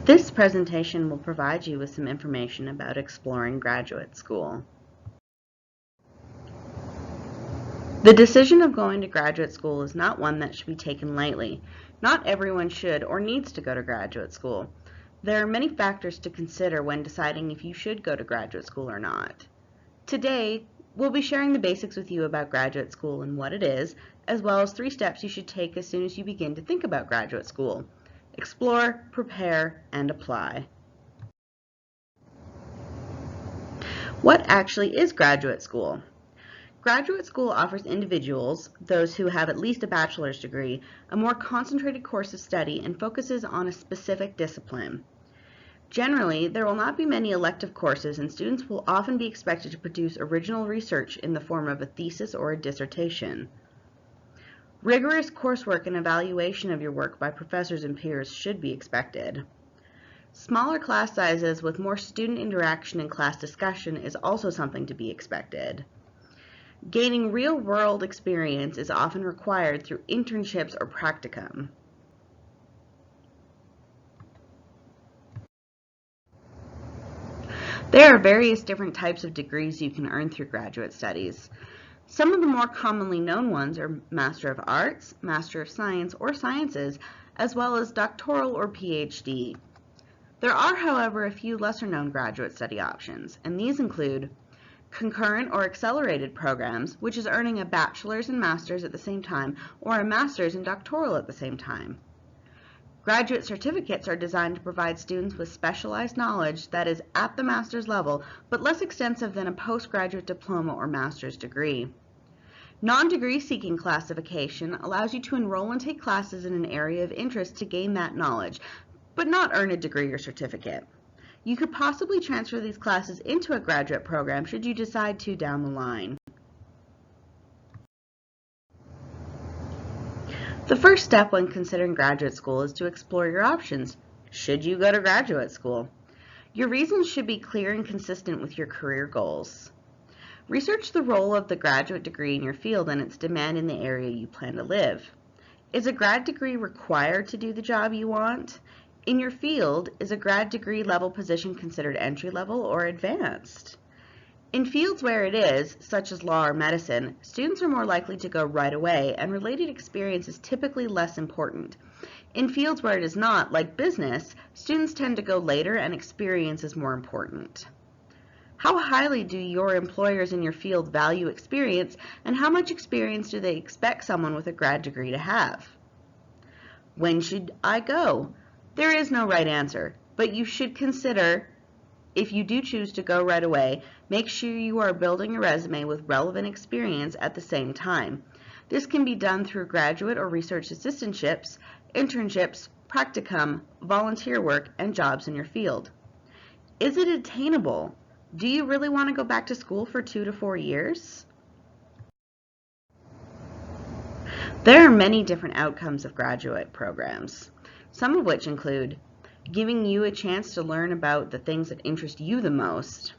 This presentation will provide you with some information about exploring graduate school. The decision of going to graduate school is not one that should be taken lightly. Not everyone should or needs to go to graduate school. There are many factors to consider when deciding if you should go to graduate school or not. Today, we'll be sharing the basics with you about graduate school and what it is, as well as 3 steps you should take as soon as you begin to think about graduate school. Explore, prepare, and apply. What actually is graduate school? Graduate school offers individuals, those who have at least a bachelor's degree, a more concentrated course of study and focuses on a specific discipline. Generally, there will not be many elective courses, and students will often be expected to produce original research in the form of a thesis or a dissertation. Rigorous coursework and evaluation of your work by professors and peers should be expected. Smaller class sizes with more student interaction and class discussion is also something to be expected. Gaining real-world experience is often required through internships or practicum. There are various different types of degrees you can earn through graduate studies. Some of the more commonly known ones are Master of Arts, Master of Science, or Sciences, as well as doctoral or PhD. There are, however, a few lesser-known graduate study options, and these include concurrent or accelerated programs, which is earning a bachelor's and master's at the same time, or a master's and doctoral at the same time. Graduate certificates are designed to provide students with specialized knowledge that is at the master's level, but less extensive than a postgraduate diploma or master's degree. Non-degree seeking classification allows you to enroll and take classes in an area of interest to gain that knowledge, but not earn a degree or certificate. You could possibly transfer these classes into a graduate program should you decide to down the line. The first step when considering graduate school is to explore your options. Should you go to graduate school? Your reasons should be clear and consistent with your career goals. Research the role of the graduate degree in your field and its demand in the area you plan to live. Is a grad degree required to do the job you want? In your field, is a grad degree level position considered entry level or advanced? In fields where it is, such as law or medicine, students are more likely to go right away, and related experience is typically less important. In fields where it is not, like business, students tend to go later and experience is more important. How highly do your employers in your field value experience, and how much experience do they expect someone with a grad degree to have? When should I go? There is no right answer, but you should consider, if you do choose to go right away, make sure you are building a resume with relevant experience at the same time. This can be done through graduate or research assistantships, internships, practicum, volunteer work, and jobs in your field. Is it attainable? Do you really want to go back to school for 2 to 4 years? There are many different outcomes of graduate programs, some of which include giving you a chance to learn about the things that interest you the most,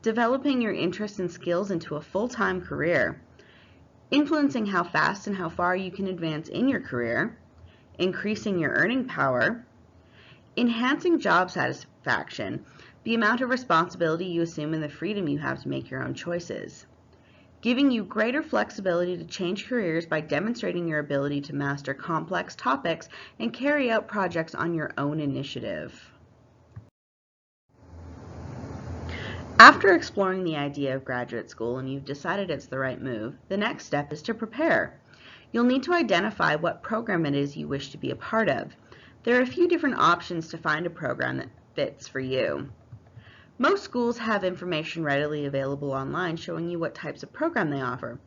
developing your interests and skills into a full-time career, influencing how fast and how far you can advance in your career, increasing your earning power, enhancing job satisfaction, the amount of responsibility you assume and the freedom you have to make your own choices, giving you greater flexibility to change careers by demonstrating your ability to master complex topics and carry out projects on your own initiative. After exploring the idea of graduate school and you've decided it's the right move, the next step is to prepare. You'll need to identify what program it is you wish to be a part of. There are a few different options to find a program that fits for you. Most schools have information readily available online showing you what types of program they offer.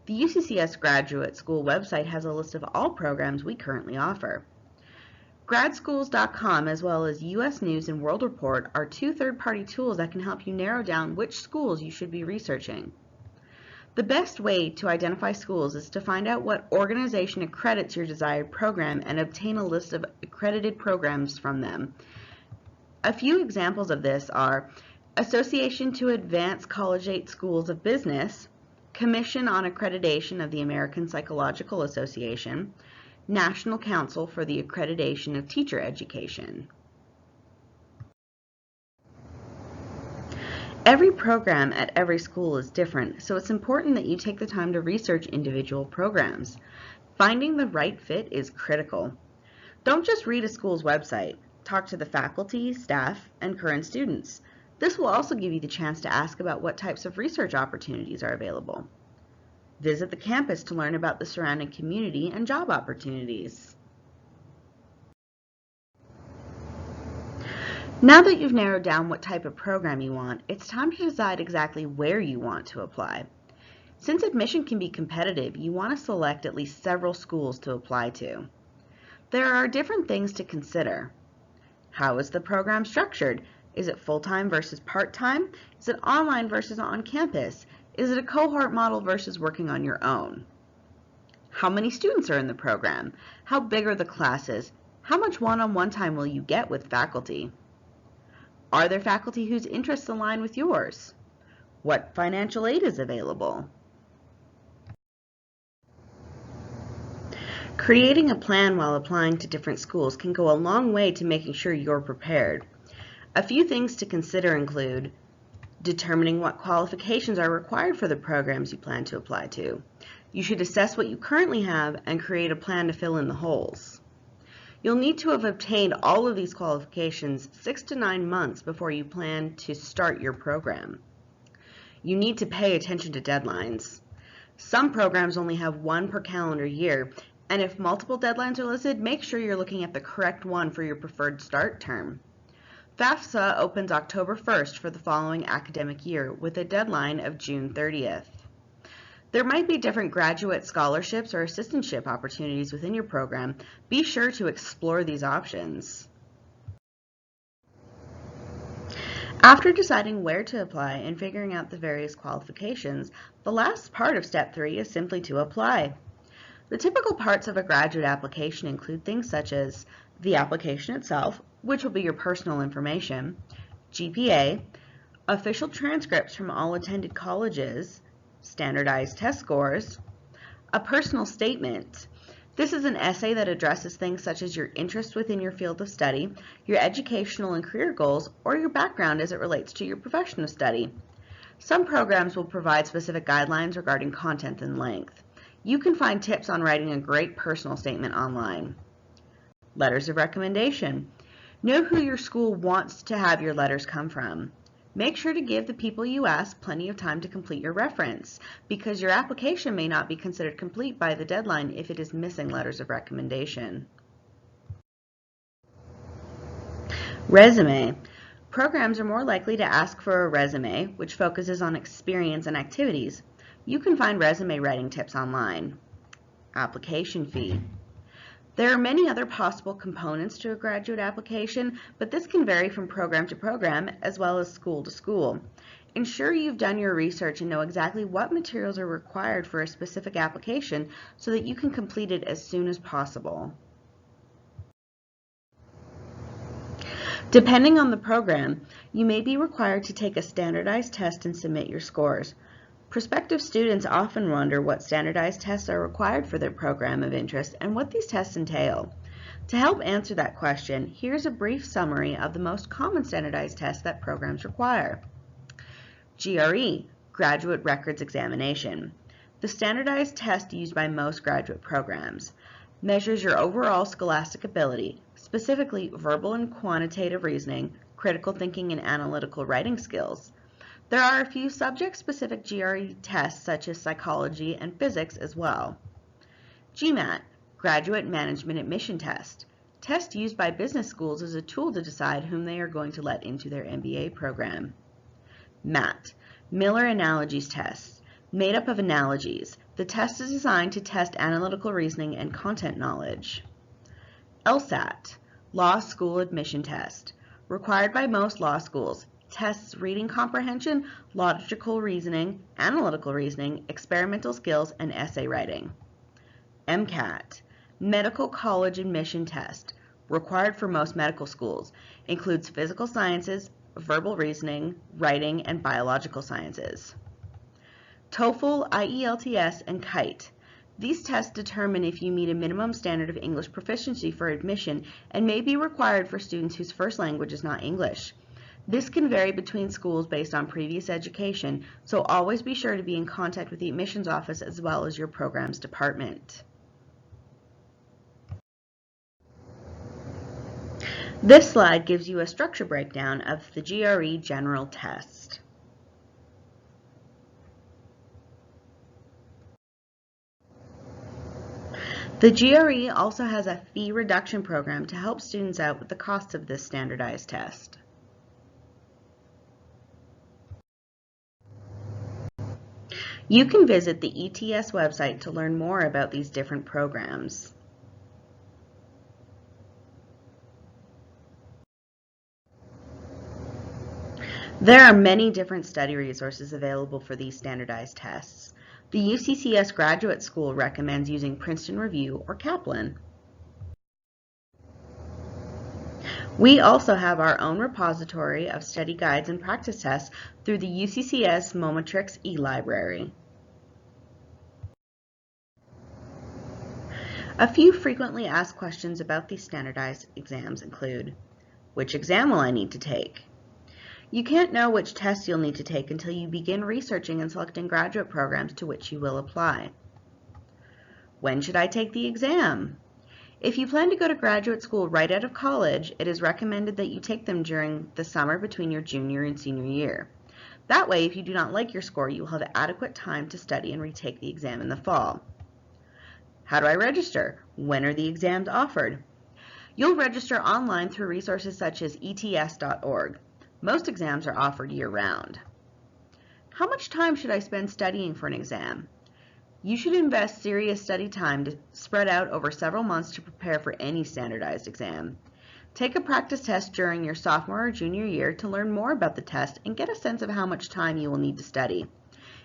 The UCCS graduate school website has a list of all programs we currently offer. Gradschools.com as well as US News and World Report are 2 third-party tools that can help you narrow down which schools you should be researching. The best way to identify schools is to find out what organization accredits your desired program and obtain a list of accredited programs from them. A few examples of this are Association to Advance Collegiate Schools of Business, Commission on Accreditation of the American Psychological Association, National Council for the Accreditation of Teacher Education. Every program at every school is different, so it's important that you take the time to research individual programs. Finding the right fit is critical. Don't just read a school's website. Talk to the faculty, staff, and current students. This will also give you the chance to ask about what types of research opportunities are available. Visit the campus to learn about the surrounding community and job opportunities. Now that you've narrowed down what type of program you want, it's time to decide exactly where you want to apply. Since admission can be competitive, you want to select at least several schools to apply to. There are different things to consider. How is the program structured? Is it full-time versus part-time? Is it online versus on campus? Is it a cohort model versus working on your own? How many students are in the program? How big are the classes? How much one-on-one time will you get with faculty? Are there faculty whose interests align with yours? What financial aid is available? Creating a plan while applying to different schools can go a long way to making sure you're prepared. A few things to consider include determining what qualifications are required for the programs you plan to apply to. You should assess what you currently have and create a plan to fill in the holes. You'll need to have obtained all of these qualifications 6 to 9 months before you plan to start your program. You need to pay attention to deadlines. Some programs only have one per calendar year, and if multiple deadlines are listed, make sure you're looking at the correct one for your preferred start term. FAFSA opens October 1st for the following academic year with a deadline of June 30th. There might be different graduate scholarships or assistantship opportunities within your program. Be sure to explore these options. After deciding where to apply and figuring out the various qualifications, the last part of step 3 is simply to apply. The typical parts of a graduate application include things such as the application itself, which will be your personal information, GPA, official transcripts from all attended colleges, standardized test scores, a personal statement. This is an essay that addresses things such as your interest within your field of study, your educational and career goals, or your background as it relates to your profession of study. Some programs will provide specific guidelines regarding content and length. You can find tips on writing a great personal statement online. Letters of recommendation. Know who your school wants to have your letters come from. Make sure to give the people you ask plenty of time to complete your reference, because your application may not be considered complete by the deadline if it is missing letters of recommendation. Resume. Programs are more likely to ask for a resume, which focuses on experience and activities. You can find resume writing tips online. Application fee. There are many other possible components to a graduate application, but this can vary from program to program as well as school to school. Ensure you've done your research and know exactly what materials are required for a specific application so that you can complete it as soon as possible. Depending on the program, you may be required to take a standardized test and submit your scores. Prospective students often wonder what standardized tests are required for their program of interest and what these tests entail. To help answer that question, here's a brief summary of the most common standardized tests that programs require. GRE, Graduate Records Examination. The standardized test used by most graduate programs. Measures your overall scholastic ability, specifically verbal and quantitative reasoning, critical thinking and analytical writing skills. There are a few subject-specific GRE tests such as psychology and physics as well. GMAT, Graduate Management Admission Test. Test used by business schools as a tool to decide whom they are going to let into their MBA program. MAT, Miller Analogies Test. Made up of analogies. The test is designed to test analytical reasoning and content knowledge. LSAT, Law School Admission Test. Required by most law schools. Tests reading comprehension, logical reasoning, analytical reasoning, experimental skills, and essay writing. MCAT, Medical College Admission Test, required for most medical schools, includes physical sciences, verbal reasoning, writing, and biological sciences. TOEFL, IELTS, and KITE. These tests determine if you meet a minimum standard of English proficiency for admission and may be required for students whose first language is not English. This can vary between schools based on previous education, so always be sure to be in contact with the admissions office as well as your programs department. This slide gives you a structure breakdown of the GRE general test. The GRE also has a fee reduction program to help students out with the costs of this standardized test. You can visit the ETS website to learn more about these different programs. There are many different study resources available for these standardized tests. The UCCS Graduate School recommends using Princeton Review or Kaplan. We also have our own repository of study guides and practice tests through the UCCS Momatrix e-library. A few frequently asked questions about these standardized exams include, which exam will I need to take? You can't know which test you'll need to take until you begin researching and selecting graduate programs to which you will apply. When should I take the exam? If you plan to go to graduate school right out of college, it is recommended that you take them during the summer between your junior and senior year. That way, if you do not like your score, you will have adequate time to study and retake the exam in the fall. How do I register? When are the exams offered? You'll register online through resources such as ets.org. Most exams are offered year-round. How much time should I spend studying for an exam? You should invest serious study time to spread out over several months to prepare for any standardized exam. Take a practice test during your sophomore or junior year to learn more about the test and get a sense of how much time you will need to study.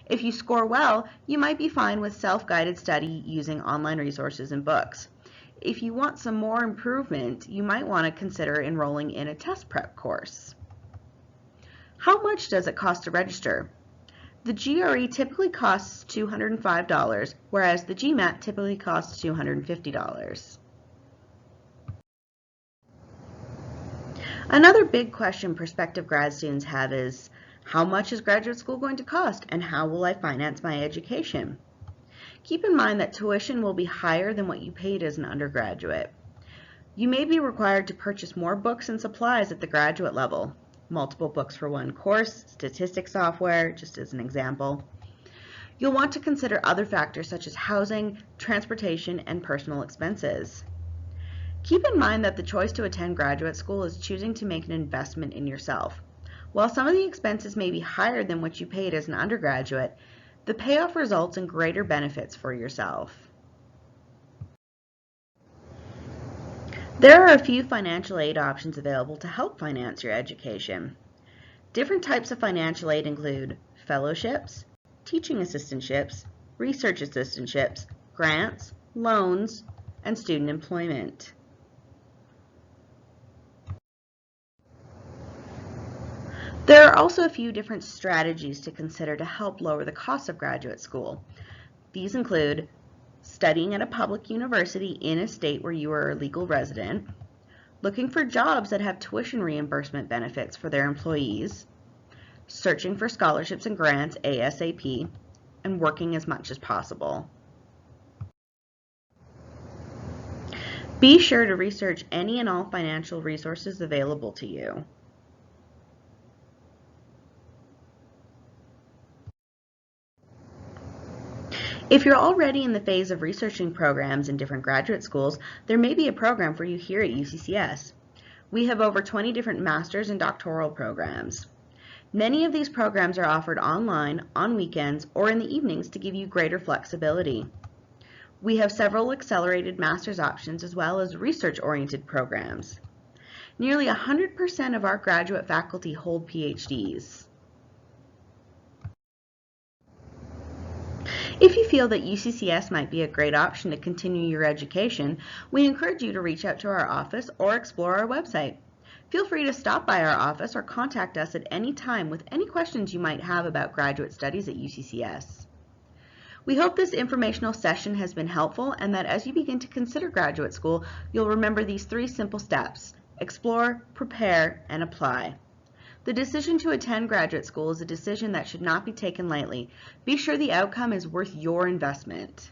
If you score well, you might be fine with self-guided study using online resources and books. If you want some more improvement, you might want to consider enrolling in a test prep course. How much does it cost to register? The GRE typically costs $205, whereas the GMAT typically costs $250. Another big question prospective grad students have is, how much is graduate school going to cost, and how will I finance my education? Keep in mind that tuition will be higher than what you paid as an undergraduate. You may be required to purchase more books and supplies at the graduate level. Multiple books for one course, statistics software, just as an example. You'll want to consider other factors such as housing, transportation, and personal expenses. Keep in mind that the choice to attend graduate school is choosing to make an investment in yourself. While some of the expenses may be higher than what you paid as an undergraduate, the payoff results in greater benefits for yourself. There are a few financial aid options available to help finance your education. Different types of financial aid include fellowships, teaching assistantships, research assistantships, grants, loans, and student employment. There are also a few different strategies to consider to help lower the cost of graduate school. These include studying at a public university in a state where you are a legal resident, looking for jobs that have tuition reimbursement benefits for their employees, searching for scholarships and grants ASAP, and working as much as possible. Be sure to research any and all financial resources available to you. If you're already in the phase of researching programs in different graduate schools, there may be a program for you here at UCCS. We have over 20 different master's and doctoral programs. Many of these programs are offered online, on weekends, or in the evenings to give you greater flexibility. We have several accelerated master's options as well as research-oriented programs. Nearly 100% of our graduate faculty hold PhDs. If you feel that UCCS might be a great option to continue your education, we encourage you to reach out to our office or explore our website. Feel free to stop by our office or contact us at any time with any questions you might have about graduate studies at UCCS. We hope this informational session has been helpful and that as you begin to consider graduate school, you'll remember these 3 simple steps: explore, prepare, and apply. The decision to attend graduate school is a decision that should not be taken lightly. Be sure the outcome is worth your investment.